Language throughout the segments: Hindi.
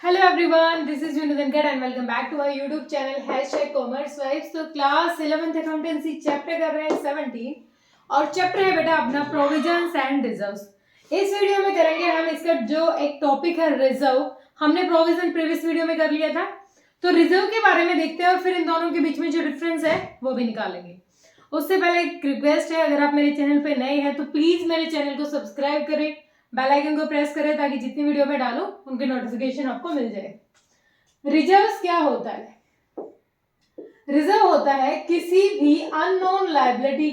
Hello everyone, this is Yunu Dhankar and welcome back to our YouTube channel #CommerceVibes। तो क्लास 11th अकाउंटेंसी चैप्टर कर रहे हैं 17 और चैप्टर है बेटा अपना प्रोविजंस एंड रिजर्व्स। इस वीडियो में करेंगे हम इसका जो एक टॉपिक है रिजर्व। हमने प्रोविजन प्रीवियस वीडियो में कर लिया था, तो रिजर्व के बारे में देखते हैं और फिर इन दोनों के बीच में जो डिफरेंस है वो भी निकालेंगे। उससे पहले एक रिक्वेस्ट है, अगर आप मेरे चैनल पे नए हैं तो प्लीज मेरे चैनल को सब्सक्राइब करें, बेल आइकन को प्रेस करें ताकि जितनी वीडियो में डालूं उनकी नोटिफिकेशन आपको मिल जाए। रिजर्व्स क्या होता है? रिजर्व होता है किसी भी अननोन लायबिलिटी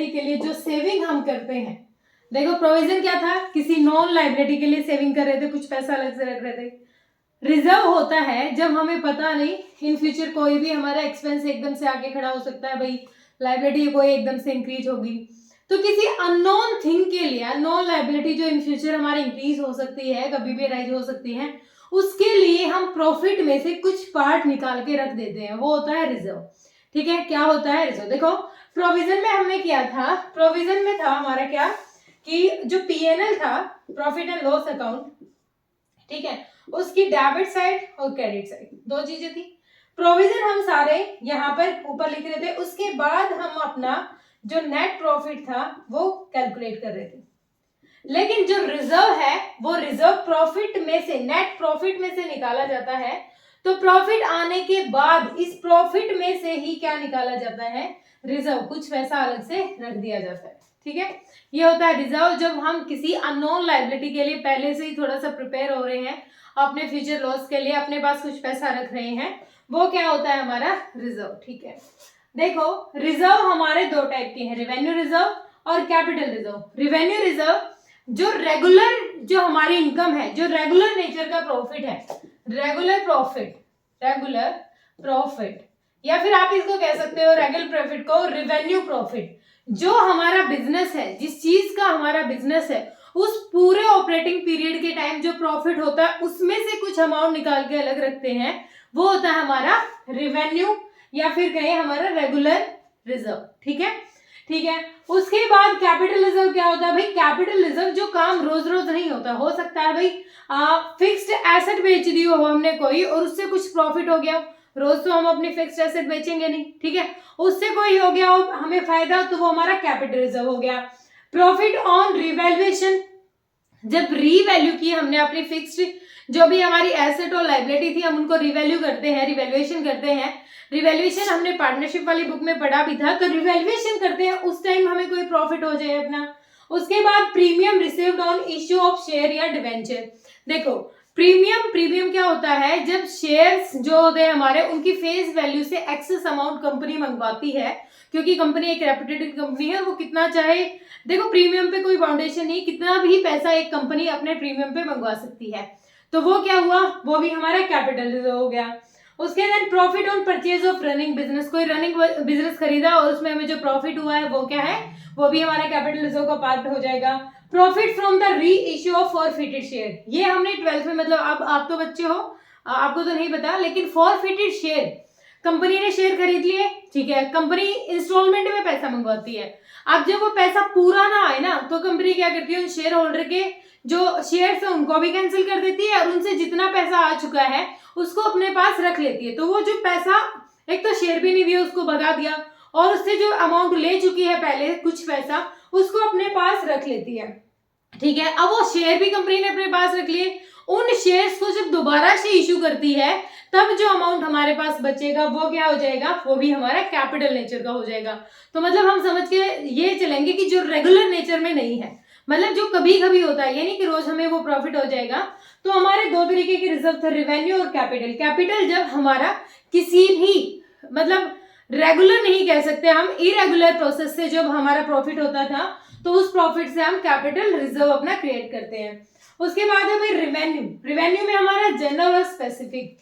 के लिए जो सेविंग हम करते हैं। देखो प्रोविजन क्या था, किसी नॉन लायबिलिटी के लिए सेविंग कर रहे थे, कुछ पैसा अलग से रख रहे थे। रिजर्व होता है जब हमें पता नहीं इन फ्यूचर कोई भी हमारा एक्सपेंस एकदम से आके खड़ा हो सकता है, भाई लायबिलिटी कोई एकदम से इंक्रीज होगी, तो किसी अननोन थिंग के लिए, अननोन लायबिलिटी जो इन फ्यूचर हमारे इंक्रीज हो सकती है, कभी भी राइज हो सकती है, उसके लिए हम प्रॉफिट में से कुछ पार्ट निकाल के रख देते हैं, वो होता है रिजर्व। ठीक है, क्या होता है रिजर्व? देखो प्रोविजन में हमने किया था, प्रोविजन में था हमारा क्या कि जो पीएनएल था, प्रॉफिट एंड लॉस अकाउंट, ठीक है, उसकी डेबिट साइड और क्रेडिट साइड दो चीजें थी। प्रोविजन हम सारे यहाँ पर ऊपर लिख रहे थे, उसके बाद हम अपना जो नेट प्रॉफिट था वो कैलकुलेट कर रहे थे। लेकिन जो रिजर्व है वो रिजर्व प्रॉफिट में से, नेट प्रॉफिट में से निकाला जाता है। तो प्रॉफिट आने के बाद इस प्रॉफिट में से ही क्या निकाला जाता है? रिजर्व, कुछ पैसा अलग से रख दिया जाता है। ठीक है, ये होता है रिजर्व। जब हम किसी अननोन लायबिलिटी के लिए पहले से ही थोड़ा सा प्रिपेयर हो रहे हैं, अपने फ्यूचर लॉस के लिए अपने पास कुछ पैसा रख रहे हैं, वो क्या होता है? हमारा रिजर्व। ठीक है, देखो रिजर्व हमारे दो टाइप के हैं, रेवेन्यू रिजर्व और कैपिटल रिजर्व। रेवेन्यू रिजर्व जो रेगुलर, जो हमारी इनकम है, जो रेगुलर नेचर का प्रॉफिट है, रेगुलर प्रॉफिट या फिर आप इसको कह सकते हो रेगुलर प्रॉफिट को रेवेन्यू प्रॉफिट। जो हमारा बिजनेस है, जिस चीज का हमारा बिजनेस है, उस पूरे ऑपरेटिंग पीरियड के टाइम जो प्रॉफिट होता है उसमें से कुछ अमाउंट निकाल के अलग रखते हैं, वो होता है हमारा रेवेन्यू या फिर कहें हमारा रेगुलर रिजर्व। ठीक है, ठीक है। उसके बाद कैपिटल रिजर्व क्या होता है? भाई कैपिटल रिजर्व जो काम रोज रोज नहीं होता, हो सकता है भाई फिक्स्ड एसेट बेच दी हो हमने कोई और उससे कुछ प्रॉफिट हो गया, रोज तो हम अपनी फिक्स्ड एसेट बेचेंगे नहीं, ठीक है, उससे कोई हो गया और हमें फायदा, तो वो हमारा कैपिटल रिजर्व हो गया। प्रॉफिट ऑन रिवैल्यूएशन, जब रीवैल्यू की हमने अपनी फिक्स्ड जो भी हमारी एसेट और लायबिलिटी थी, हम उनको रिवैल्यू करते हैं, रिवैल्यूएशन करते हैं। रिवैल्यूएशन हमने पार्टनरशिप वाली बुक में पढ़ा भी था, तो रिवैल्यूएशन करते हैं, उस टाइम हमें कोई प्रॉफिट हो जाए अपना। उसके बाद premium received on issue of share या डिवेंचर। देखो प्रीमियम क्या होता है? जब शेयर्स जो होते हैं हमारे, उनकी फेस वैल्यू से एक्सेस अमाउंट कंपनी मंगवाती है, क्योंकि कंपनी एक रेपुटेड कंपनी है, वो कितना चाहे, देखो प्रीमियम पे कोई फाउंडेशन नहीं, कितना भी पैसा एक कंपनी अपने प्रीमियम पे मंगवा सकती है, तो वो क्या हुआ? वो भी हमारा कैपिटल रिजर्व हो गया। उसके बाद profit on purchase of running business, कोई रनिंग बिजनेस खरीदा और उसमें हमें जो प्रॉफिट हुआ है वो क्या है? वो भी हमारा कैपिटल रिजर्व का पार्ट हो जाएगा। प्रॉफिट फ्रॉम द री इश्यू ऑफ फॉरफिटेड शेयर, ये हमने 12th में, मतलब अब आप तो बच्चे हो, आपको तो नहीं पता, लेकिन फॉरफिटेड शेयर, कंपनी ने शेयर खरीद लिए, ठीक है, कंपनी इंस्टॉलमेंट में पैसा मंगवाती है। अब जब वो पैसा पूरा ना आए ना, तो कंपनी क्या करती है? उन शेयर होल्डर के जो शेयर्स है उनको भी कैंसिल कर देती है और उनसे जितना पैसा आ चुका है उसको अपने पास रख लेती है। तो वो जो पैसा, एक तो शेयर भी नहीं दिया, उसको भगा दिया, और उससे जो अमाउंट ले चुकी है पहले कुछ पैसा, उसको अपने पास रख लेती है। ठीक है, अब वो शेयर भी कंपनी ने अपने पास रख लिए, उन शेयर्स को जब दोबारा से इश्यू करती है, तब जो अमाउंट हमारे पास बचेगा वो क्या हो जाएगा? वो भी हमारा कैपिटल नेचर का हो जाएगा। तो मतलब हम समझ के ये चलेंगे कि जो रेगुलर नेचर में नहीं है, मतलब जो कभी कभी होता है, ये नहीं कि रोज हमें वो प्रॉफिट हो जाएगा। तो हमारे दो तरीके के रिजर्व थे, रेवेन्यू और कैपिटल। कैपिटल जब हमारा किसी भी, मतलब रेगुलर नहीं कह सकते हम, इरेगुलर प्रोसेस से जब हमारा प्रॉफिट होता था, तो उस प्रॉफिट से हम कैपिटल रिजर्व अपना क्रिएट करते हैं। उसके बाद है भाई रेवेन्यू। रेवेन्यू में हमारा जनरल और स्पेसिफिक।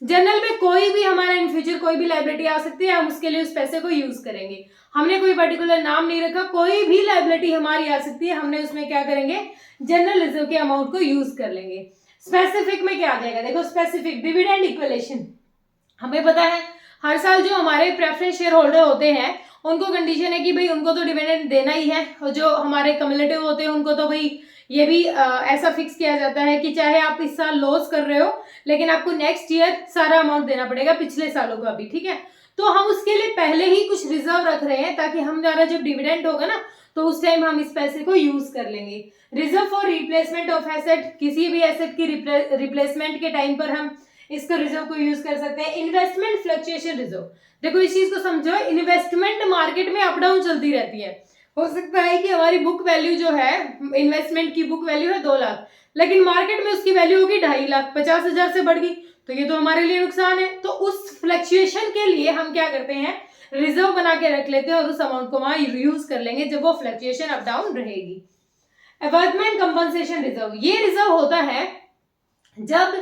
जनरल में कोई भी हमारा इन फ्यूचर कोई भी लायबिलिटी आ सकती है, हम उसके लिए उस पैसे को यूज करेंगे, हमने कोई पर्टिकुलर नाम नहीं रखा, कोई भी लायबिलिटी हमारी आ सकती है, हमने उसमें क्या करेंगे? जनरल रिजर्व के अमाउंट को यूज कर लेंगे। स्पेसिफिक में क्या आ जाएगा? देखो स्पेसिफिक डिविडेंड इक्वलेशन, हमें पता है हर साल जो हमारे प्रेफरेंस शेयर होल्डर होते हैं उनको कंडीशन है कि भाई उनको तो डिविडेंड देना ही है, और जो हमारे कम्युलेटिव होते हैं उनको तो भाई ये भी ऐसा फिक्स किया जाता है कि चाहे आप इस साल लॉस कर रहे हो लेकिन आपको नेक्स्ट ईयर सारा अमाउंट देना पड़ेगा पिछले सालों का भी, ठीक है। तो हम उसके लिए पहले ही कुछ रिजर्व रख रहे हैं ताकि हमारा जब डिविडेंड होगा ना तो उस टाइम हम इस पैसे को यूज कर लेंगे। Reserve for replacement of asset, किसी भी एसेट की रिप्लेसमेंट के टाइम पर हम इसको रिजर्व को यूज कर सकते हैं। इन्वेस्टमेंट फ्लक्चुएशन रिजर्व, देखो इस चीज को समझो, इन्वेस्टमेंट मार्केट में अप डाउन चलती रहती है। हो सकता है कि हमारी बुक वैल्यू जो है, इन्वेस्टमेंट की बुक वैल्यू है 2 लाख, लेकिन मार्केट में उसकी वैल्यू होगी 2.5 लाख, 50,000 से बढ़ गई, तो ये तो हमारे लिए नुकसान है। तो उस फ्लक्चुएशन के लिए हम क्या करते हैं, रिजर्व बना के रख लेते हैं और उस अमाउंट को वहां यूज कर लेंगे जब वो फ्लक्चुएशन अप डाउन रहेगी। वर्कमैन कंपनसेशन रिजर्व, ये रिजर्व होता है जब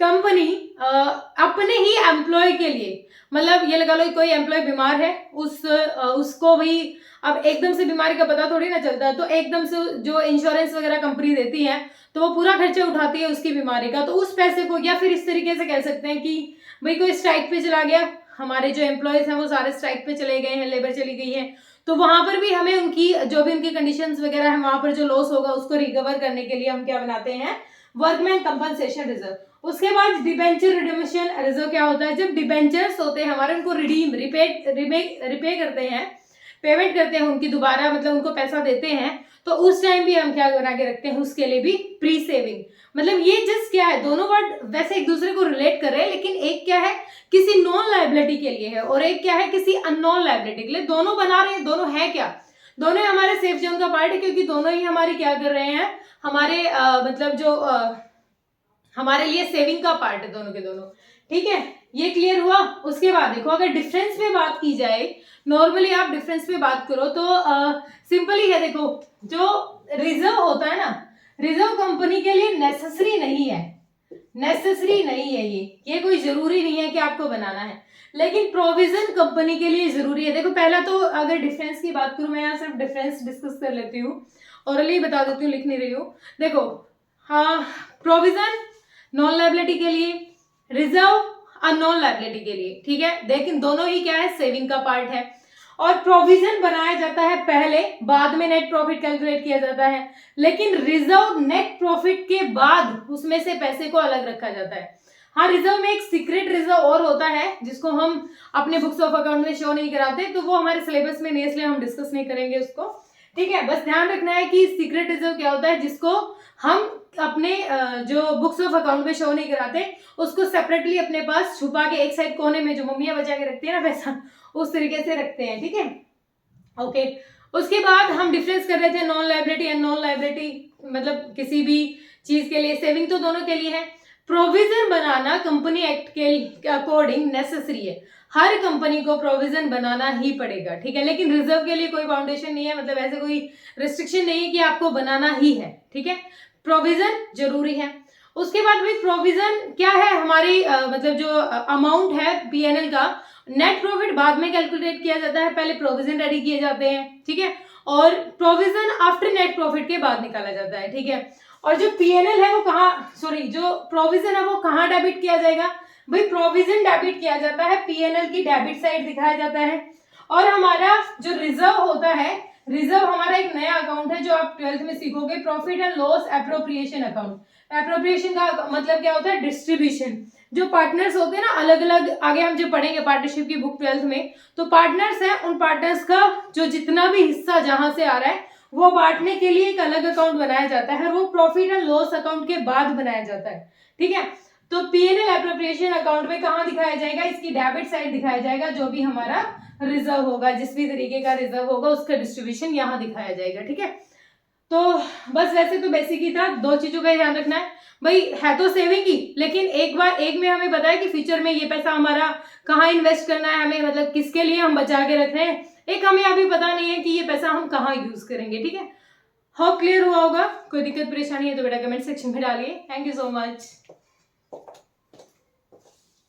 कंपनी अपने ही एम्प्लॉय के लिए, मतलब ये लगा लो कोई एम्प्लॉय बीमार है, उसको भी अब एकदम से बीमारी का पता थोड़ी ना चलता है, तो एकदम से जो इंश्योरेंस वगैरह कंपनी देती है तो वो पूरा खर्चा उठाती है उसकी बीमारी का, तो उस पैसे को, या फिर इस तरीके से कह सकते हैं कि भाई कोई स्ट्राइक पे चला गया, हमारे जो एम्प्लॉयज हैं वो सारे स्ट्राइक पे चले गए हैं, लेबर चली गई है, तो वहां पर भी हमें उनकी जो भी उनकी कंडीशंस वगैरह है वहां पर जो लॉस होगा उसको रिकवर करने के लिए हम क्या बनाते हैं, वर्कमैन कंपनसेशन रिजर्व। उसके बाद डिबेंचर रिडीम्पशन रिजर्व क्या होता है, जब डिबेंचर्स होते हैं हमारे, उनको रिपे करते हैं, पेमेंट करते हैं उनकी दोबारा, मतलब उनको पैसा देते हैं, तो उस टाइम भी हम क्या बना के रखते हैं, उसके लिए भी प्री सेविंग। मतलब ये जस्ट क्या है, दोनों वर्ड वैसे एक दूसरे को रिलेट कर रहे हैं, लेकिन एक क्या है किसी नॉन लायबिलिटी के लिए है और एक क्या है किसी अननोन लायबिलिटी के लिए, दोनों बना रहे हैं, दोनों है क्या, दोनों हमारे सेफ जोन का पार्ट है, क्योंकि दोनों ही हमारी क्या कर रहे हैं, हमारे मतलब जो हमारे लिए सेविंग का पार्ट है दोनों के दोनों, ठीक है। ये क्लियर हुआ। उसके बाद देखो अगर डिफरेंस पे बात की जाए, नॉर्मली आप डिफरेंस पे बात करो तो सिंपल ही है। देखो जो रिजर्व होता है ना, रिजर्व कंपनी के लिए नेसेसरी नहीं है, नेसेसरी नहीं है, ये कोई जरूरी नहीं है कि आपको बनाना है, लेकिन प्रोविजन कंपनी के लिए जरूरी है। देखो पहला तो अगर डिफरेंस की बात करूं, मैं यहाँ सिर्फ डिफरेंस डिस्कस कर लेती हूँ, ऑरली बता देती हूँ, लिख नहीं रही हूँ। देखो हाँ, प्रोविजन नॉन लायबिलिटी के लिए, रिजर्व अननोन लायबिलिटी के लिए, ठीक है, लेकिन दोनों ही क्या है, सेविंग का पार्ट है। और प्रोविजन बनाया जाता है पहले, बाद में नेट प्रॉफिट कैलकुलेट किया जाता है, लेकिन रिजर्व नेट प्रॉफिट के बाद उसमें से पैसे को अलग रखा जाता है। हाँ, रिजर्व में एक सीक्रेट रिजर्व और होता है जिसको हम अपने बुक्स ऑफ अकाउंट में शो नहीं कराते, तो वो हमारे सिलेबस में नहीं, इसलिए हम डिस्कस नहीं करेंगे उसको, ठीक है। बस ध्यान रखना है कि सीक्रेट रिजर्व क्या होता है, जिसको हम अपने जो बुक्स ऑफ अकाउंट में शो नहीं कराते, उसको सेपरेटली अपने पास छुपा के एक साइड कोने में, जो मम्मियां बचा के रखती है ना वैसा, उस तरीके से रखते हैं, ठीक है, ओके। उसके बाद हम डिफरेंस कर रहे थे non liability and non liability, मतलब किसी भी चीज के लिए, सेविंग तो दोनों के लिए है। प्रोविजन बनाना कंपनी एक्ट के अकॉर्डिंग नेसेसरी है, हर कंपनी को प्रोविजन बनाना ही पड़ेगा, ठीक है, लेकिन रिजर्व के लिए कोई फाउंडेशन नहीं है, मतलब ऐसे कोई रिस्ट्रिक्शन नहीं है कि आपको बनाना ही है, ठीक है, प्रोविजन जरूरी है। उसके बाद भाई प्रोविजन क्या है, हमारी मतलब जो अमाउंट है पीएनएल का, नेट प्रॉफिट बाद में कैलकुलेट किया जाता है, पहले प्रोविजन रेडी किए जाते हैं, ठीक है, और प्रोविजन आफ्टर नेट प्रॉफिट के बाद निकाला जाता है, ठीक है। और जो पीएनएल है वो कहाँ, सॉरी जो प्रोविजन है वो कहाँ डेबिट किया जाएगा, भाई प्रोविजन डेबिट किया जाता है, पीएनएल की डेबिट साइड दिखाया जाता है। और हमारा जो रिजर्व होता है, रिजर्व हमारा एक नया अकाउंट है जो आप 12th में सीखोगे, profit and loss appropriation account. Appropriation का मतलब क्या होता है, डिस्ट्रीब्यूशन। जो पार्टनर्स होते हैं ना अलग अलग, आगे हम जो पढ़ेंगे पार्टनरशिप की बुक 12th में, तो पार्टनर्स हैं, उन पार्टनर्स का जो जितना भी हिस्सा जहां से आ रहा है वो बांटने के लिए एक अलग अकाउंट बनाया जाता है, वो प्रॉफिट एंड लॉस अकाउंट के बाद बनाया जाता है, ठीक है। तो पीएनएल एप्रोप्रिएशन अकाउंट में कहाँ दिखाया जाएगा, इसकी डेबिट साइड दिखाया जाएगा, जो भी हमारा रिजर्व होगा, जिस भी तरीके का रिजर्व होगा उसका डिस्ट्रीब्यूशन यहाँ दिखाया जाएगा, ठीक है। तो बस वैसे तो बेसिक ही था, दो चीजों का ध्यान रखना है भाई, है तो सेविंग ही, लेकिन एक बार एक में हमें बताया कि फ्यूचर में ये पैसा हमारा कहाँ इन्वेस्ट करना है, हमें मतलब किसके लिए हम बचा के रख रहे हैं, एक हमें अभी पता नहीं है कि ये पैसा हम कहाँ यूज करेंगे, ठीक है। होप क्लियर हुआ होगा, कोई दिक्कत परेशानी है तो बेटा कमेंट सेक्शन में डालिए। Thank you so much.